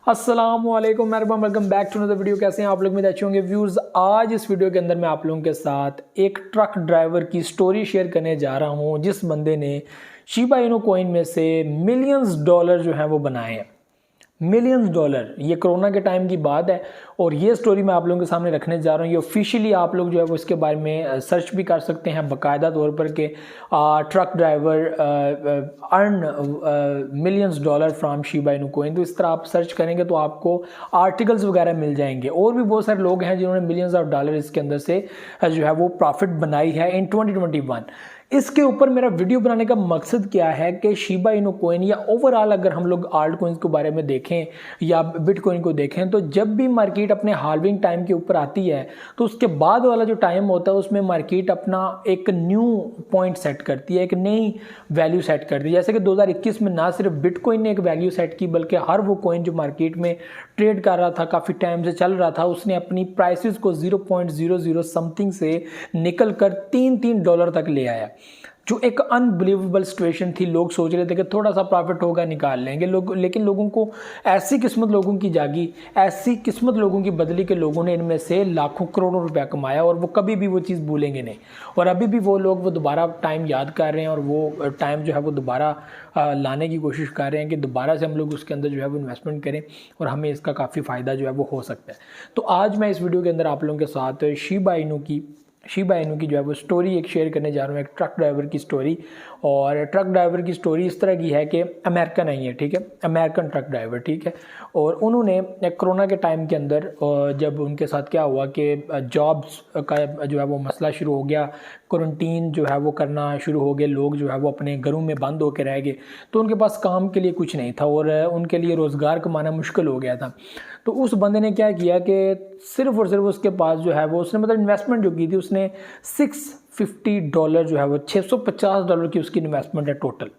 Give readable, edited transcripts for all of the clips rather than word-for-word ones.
अस्सलामुअलैकुम welcome back to another video. कैसे हैं आप लोग? में अच्छे होंगे व्यूज़। आज इस वीडियो के अंदर मैं आप लोगों के साथ एक ट्रक ड्राइवर की स्टोरी शेयर करने जा रहा हूं जिस बंदे ने शिबा इनू कॉइन में से मिलियंस डॉलर जो है वो बनाए हैं। मिलियंस डॉलर, ये कोरोना के टाइम की बात है और ये स्टोरी मैं आप लोगों के सामने रखने जा रहा हूँ। ये ऑफिशियली आप लोग जो है वो इसके बारे में सर्च भी कर सकते हैं बाकायदा तौर पर कि truck driver earn millions dollar from Shiba Inu coin. तो इस तरह आप सर्च करेंगे तो आपको आर्टिकल्स वगैरह मिल जाएंगे और भी बहुत सारे लोग हैं जिन्होंने मिलियंस ऑफ डॉलर इसके अंदर से जो है वो प्रॉफिट बनाई है इन 2021। इसके ऊपर मेरा वीडियो बनाने का मकसद क्या है कि शिबा इनू कॉइन या ओवरऑल अगर हम लोग आल्ट कॉइन्स के बारे में देखें या बिटकॉइन को देखें तो जब भी मार्केट अपने हाल्विंग टाइम के ऊपर आती है तो उसके बाद वाला जो टाइम होता है उसमें मार्केट अपना एक न्यू पॉइंट सेट करती है, एक नई वैल्यू सेट करती है। जैसे कि 2021 में ना सिर्फ बिटकॉइन ने एक वैल्यू सेट की बल्कि हर वो कॉइन जो मार्केट में ट्रेड कर रहा था, काफ़ी टाइम से चल रहा था, उसने अपनी प्राइसेस को 0.00 समथिंग से निकल कर $3 तक ले आया, जो एक अनबिलीवेबल सिचुएशन थी। लोग सोच रहे थे कि थोड़ा सा प्रॉफिट होगा निकाल लेंगे लोग, लेकिन लोगों को ऐसी किस्मत लोगों की जागी, ऐसी किस्मत लोगों की बदली के लोगों ने इनमें से लाखों करोड़ों रुपया कमाया और वो कभी भी वो चीज़ भूलेंगे नहीं। और अभी भी वो लोग वो दोबारा टाइम याद कर रहे हैं और वो टाइम जो है वो दोबारा लाने की कोशिश कर रहे हैं कि दोबारा से हम लोग उसके अंदर जो है वो इन्वेस्टमेंट करें और हमें इसका काफ़ी फ़ायदा जो है वो हो सकता है। तो आज मैं इस वीडियो के अंदर आप लोगों के साथ शिबा इनू की जो है वो स्टोरी एक शेयर करने जा रहा हूँ, एक ट्रक ड्राइवर की स्टोरी। और ट्रक ड्राइवर की स्टोरी इस तरह की है कि अमेरिकन नहीं है, ठीक है, अमेरिकन ट्रक ड्राइवर, ठीक है। और उन्होंने कोरोना के टाइम के अंदर जब उनके साथ क्या हुआ कि जॉब्स का जो है वो मसला शुरू हो गया, क्वारंटीन जो है वो करना शुरू हो गए, लोग जो है वो अपने घरों में बंद होकर रह गए, तो उनके पास काम के लिए कुछ नहीं था और उनके लिए रोज़गार कमाना मुश्किल हो गया था। तो उस बंदे ने क्या किया कि सिर्फ और सिर्फ उसके पास जो है वो उसने मतलब इन्वेस्टमेंट जो की थी उसने $650 जो है वो $650 की उसकी इन्वेस्टमेंट है टोटल,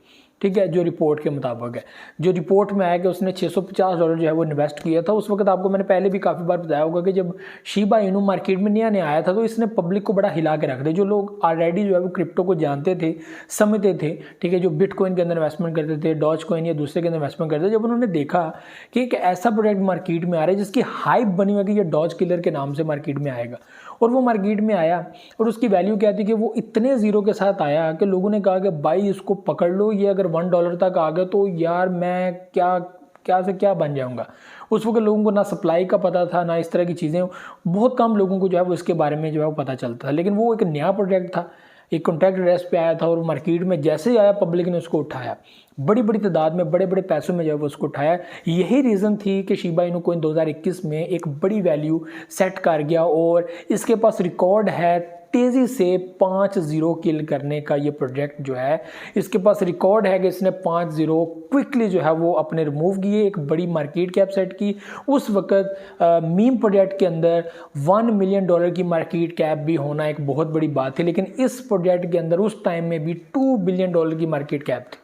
ठीक है, जो रिपोर्ट के मुताबिक है। जो रिपोर्ट में आया कि उसने $650 जो है वो इन्वेस्ट किया था। उस वक्त आपको मैंने पहले भी काफ़ी बार बताया होगा कि जब शिबा इनू मार्केट में नया नया आया था तो इसने पब्लिक को बड़ा हिला के रख दिया। जो लोग ऑलरेडी जो है वो क्रिप्टो को जानते थे, समझते थे, ठीक है, जो बिटकॉइन के अंदर इन्वेस्टमेंट करते थे, डॉज कॉइन या दूसरे के अंदर इन्वेस्टमेंट करते थे, जब उन्होंने देखा कि एक ऐसा प्रोडक्ट मार्केट में आ रहा है जिसकी हाइप बनी हुई है कि ये डॉज किलर के नाम से मार्केट में आएगा, और वो मार्केट में आया और उसकी वैल्यू क्या थी कि वो इतने ज़ीरो के साथ आया कि लोगों ने कहा कि भाई इसको पकड़ लो, ये अगर $1 तक आ गया तो यार मैं क्या से क्या बन जाऊंगा। उस वक्त लोगों को ना सप्लाई का पता था, ना इस तरह की चीज़ें, बहुत कम लोगों को जो है वो इसके बारे में जो है वो पता चलता था। लेकिन वो एक नया प्रोडक्ट था, एक कॉन्ट्रैक्ट बेस पे आया था और मार्केट में जैसे ही आया पब्लिक ने उसको उठाया, बड़ी बड़ी तादाद में, बड़े बड़े पैसों में जो है वो उसको उठाया। यही रीज़न थी कि शिबा इनू कॉइन 2021 में एक बड़ी वैल्यू सेट कर गया और इसके पास रिकॉर्ड है तेज़ी से 5 ज़ीरो किल करने का। ये प्रोजेक्ट जो है इसके पास रिकॉर्ड है कि इसने 5 ज़ीरो क्विकली जो है वो अपने रिमूव किए, एक बड़ी मार्केट कैप सेट की। उस वक्त मीम प्रोजेक्ट के अंदर $1 मिलियन की मार्केट कैप भी होना एक बहुत बड़ी बात थी, लेकिन इस प्रोजेक्ट के अंदर उस टाइम में भी $2 बिलियन की मार्केट कैप थी,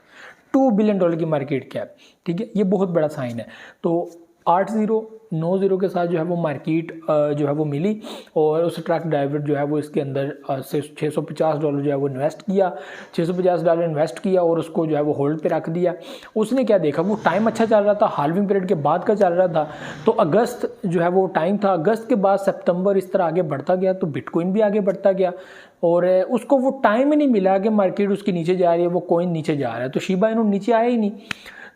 $2 बिलियन की मार्केट कैप, ठीक है। ये बहुत बड़ा साइन है। तो 9 ज़ीरो के साथ जो है वो मार्केट जो है वो मिली और उस ट्रक ड्राइवर जो है वो इसके अंदर से $650 जो है वो इन्वेस्ट किया, $650 इन्वेस्ट किया और उसको जो है वो होल्ड पे रख दिया। उसने क्या देखा, वो टाइम अच्छा चल रहा था, हाल्विंग पीरियड के बाद का चल रहा था, तो अगस्त जो है वो टाइम था, अगस्त के बाद सितंबर इस तरह आगे बढ़ता गया तो बिटकॉइन भी आगे बढ़ता गया और उसको वो टाइम ही नहीं मिला कि मार्केट उसकी नीचे जा रही है, वो कॉइन नीचे जा रहा है, तो शिबा इनू नीचे आया ही नहीं।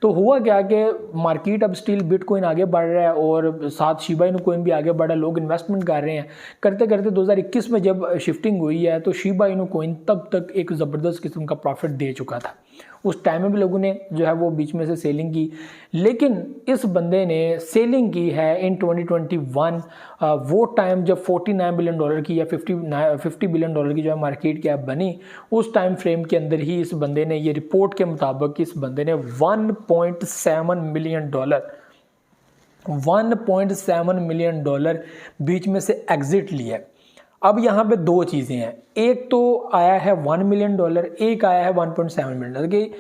तो हुआ क्या कि मार्केट अब स्टिल बिटकॉइन आगे बढ़ रहा है और साथ शिबा इनू कॉइन भी आगे बढ़ा, लोग इन्वेस्टमेंट कर रहे हैं। करते करते 2021 में जब शिफ्टिंग हुई है तो शिबा इनू कॉइन तब तक एक ज़बरदस्त किस्म का प्रॉफिट दे चुका था। उस टाइम में भी लोगों ने जो है वो बीच में से सेलिंग की, लेकिन इस बंदे ने सेलिंग की है इन 2021। वो टाइम जब $49 बिलियन की या $50 बिलियन की जो है मार्केट कैप बनी, उस टाइम फ्रेम के अंदर ही इस बंदे ने, ये रिपोर्ट के मुताबिक, इस बंदे ने $1.7 मिलियन बीच में से एग्जिट लिया। अब यहाँ पे दो चीज़ें हैं, एक तो आया है $1 मिलियन, एक आया है $1.7 मिलियन कि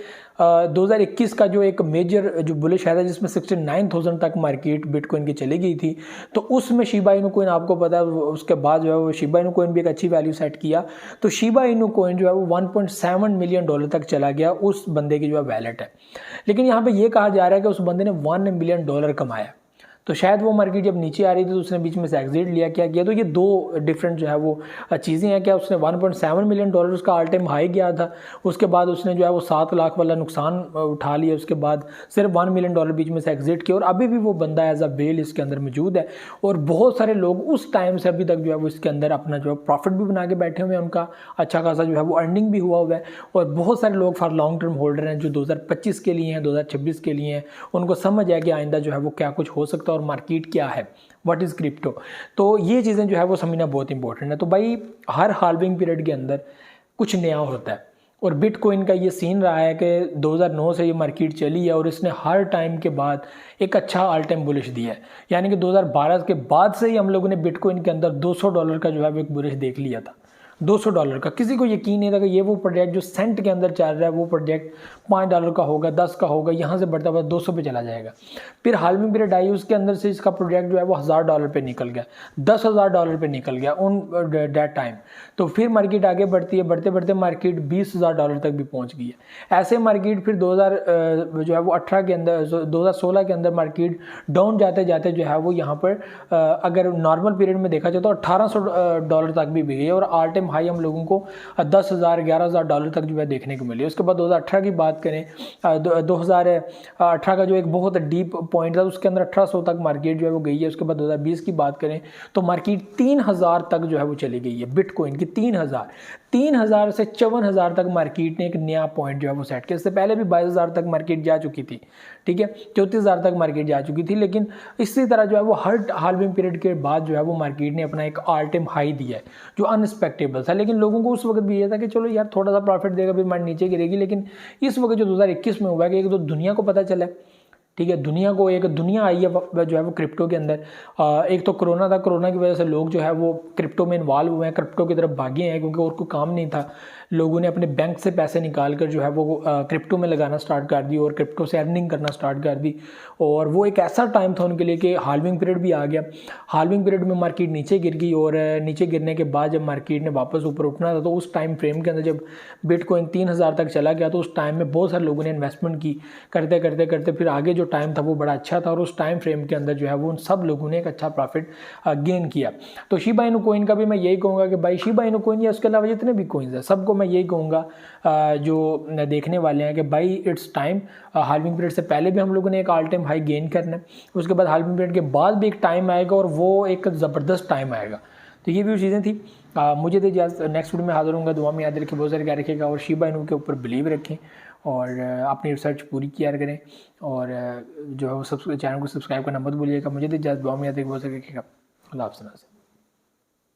2021 का जो एक मेजर जो बुलिश है था जिसमें 69,000 तक मार्केट बिटकॉइन की चली गई थी, तो उसमें शिबा इनू कॉइन आपको पता है उसके बाद जो है वो शिबा इनू कॉइन भी एक अच्छी वैल्यू सेट किया, तो शिबा इनू कॉइन जो है वो $1.7 मिलियन तक चला गया उस बंदे की जो है वैलेट है। लेकिन यहाँ पे ये कहा जा रहा है कि उस बंदे ने $1 मिलियन कमाया। तो शायद वो मार्केट जब नीचे आ रही थी तो उसने बीच में से एग्जिट लिया, क्या किया। तो ये दो डिफरेंट जो है वो चीज़ें हैं। क्या उसने 1.7 मिलियन डॉलर उसका ऑल टाइम हाई गया था, उसके बाद उसने जो है वो 7 लाख वाला नुकसान उठा लिया, उसके बाद सिर्फ 1 मिलियन डॉलर बीच में से एग्जिट किया और अभी भी वो बंदा एज अ वेल इसके अंदर मौजूद है। और बहुत सारे लोग उस टाइम से अभी तक जो है वो इसके अंदर अपना जो है प्रॉफिट भी बना के बैठे हुए हैं, उनका अच्छा खासा जो है वो अर्निंग भी हुआ है। और बहुत सारे लोग फॉर लॉन्ग टर्म होल्डर हैं जो 2025 के लिए हैं, 2026 के लिए हैं, उनको समझ है कि आइंदा जो है वो क्या कुछ हो सकता है और मार्केट क्या है, व्हाट इज़ क्रिप्टो। तो ये चीज़ें जो है वो समझना बहुत इंपॉर्टेंट है। तो भाई हर हाल्विंग पीरियड के अंदर कुछ नया होता है और बिटकॉइन का ये सीन रहा है कि 2009 से ये मार्केट चली है और इसने हर टाइम के बाद एक अच्छा ऑल टाइम बुलिश दिया है। यानी कि 2012 के बाद से ही हम लोगों ने बिटकॉइन के अंदर $200 का जो है वो एक बुलिश देख लिया था। $200 का किसी को यकीन नहीं था कि ये वो प्रोजेक्ट जो सेंट के अंदर चल रहा है वो प्रोजेक्ट $5 का होगा, 10 का होगा, यहाँ से बढ़ता हुआ 200 पे चला जाएगा। फिर हाल्विंग पीरियड आई, उसके अंदर से इसका प्रोजेक्ट जो है वो $1000 पे निकल गया, $10,000 पे निकल गया उन डेट टाइम। तो फिर मार्केट आगे बढ़ती है, बढ़ते बढ़ते मार्केट $20,000 तक भी पहुँच गई है। ऐसे मार्केट फिर 2000 जो है वो 18 के अंदर 2016 के अंदर मार्केट डाउन जाते जाते जो है वो यहाँ पर अगर नॉर्मल पीरियड में देखा जाए तो $1800 तक भी गई है और ऑल टाइम हाई हम लोगों को 10,000 $11,000 तक जो है देखने को मिली। उसके बाद 2018 की बात करें, 2018 का जो एक बहुत डीप पॉइंट था उसके अंदर 1800 तक मार्केट जो है वो गई है। उसके बाद 2020 की बात करें तो मार्केट 3000 तक जो है वो चली गई है बिटकॉइन की। 3000 से 54,000 तक मार्केट ने एक नया पॉइंट जो है वो सेट किया। इससे पहले भी 22,000 तक मार्केट जा चुकी थी, ठीक है, 34,000 तक मार्केट जा चुकी थी। लेकिन इसी तरह जो है वो हर हाल्विंग पीरियड के बाद जो है वो मार्केट ने अपना एक ऑल टाइम हाई दिया है जो अनएक्सपेक्टेबल था। लेकिन लोगों को उस वक्त भी ये था कि चलो यार थोड़ा सा प्रॉफिट देगा फिर मार्केट नीचे गिरेगी। लेकिन इस वक्त जो 2021 में हुआ है कि एक तो दुनिया को पता चला, ठीक है, एक दुनिया आई है जो है वो क्रिप्टो के अंदर। एक तो कोरोना था, कोरोना की वजह से लोग जो है वो क्रिप्टो में इन्वॉल्व हुए हैं, क्रिप्टो की तरफ भागे हैं क्योंकि और कोई काम नहीं था। लोगों ने अपने बैंक से पैसे निकाल कर जो है वो क्रिप्टो में लगाना स्टार्ट कर दी और क्रिप्टो से अर्निंग करना स्टार्ट कर दी। और वो एक ऐसा टाइम था उनके लिए कि हाल्विंग पीरियड भी आ गया। हाल्विंग पीरियड में मार्केट नीचे गिर गई और नीचे गिरने के बाद जब मार्केट ने वापस ऊपर उठना था तो उस टाइम फ्रेम के अंदर जब बिटकॉइन 3000 तक चला गया तो उस टाइम में बहुत सारे लोगों ने इन्वेस्टमेंट की। करते करते करते फिर आगे जो टाइम था वो बड़ा अच्छा था और उस टाइम फ्रेम के अंदर जो है वो उन सब लोगों ने एक अच्छा प्रॉफिट गेन किया। तो शिबा इनु कॉइन का भी मैं यही कहूँगा कि भाई शिबा इनु कॉइन या उसके अलावा जितने भी कॉइन्स हैं सबको मैं यही कहूँगा जो देखने वाले हैं कि भाई इट्स टाइम। हाल्विंग पीरियड से पहले भी हम लोगों ने एक ऑल टाइम हाई गेन करना है, उसके बाद हाल्विंग पीरियड के बाद भी एक टाइम आएगा और वो एक ज़बरदस्त टाइम आएगा। तो ये भी चीज़ें थी। मुझे तो इजाज़त, नेक्स्ट वीडियो में हाजिर होऊंगा। दुआ में याद रखें, बहुत सारे क्या रखेगा और शिबा इनु के ऊपर बिलीव रखें और अपनी रिसर्च पूरी किया करें और जो है वो चैनल को सब्सक्राइब करना मत भूलिएगा। मुझे तो इजाज़त, दुआ में याद रखें, बहुत सारे रखेगा। अल्लाह हाफ़िज़।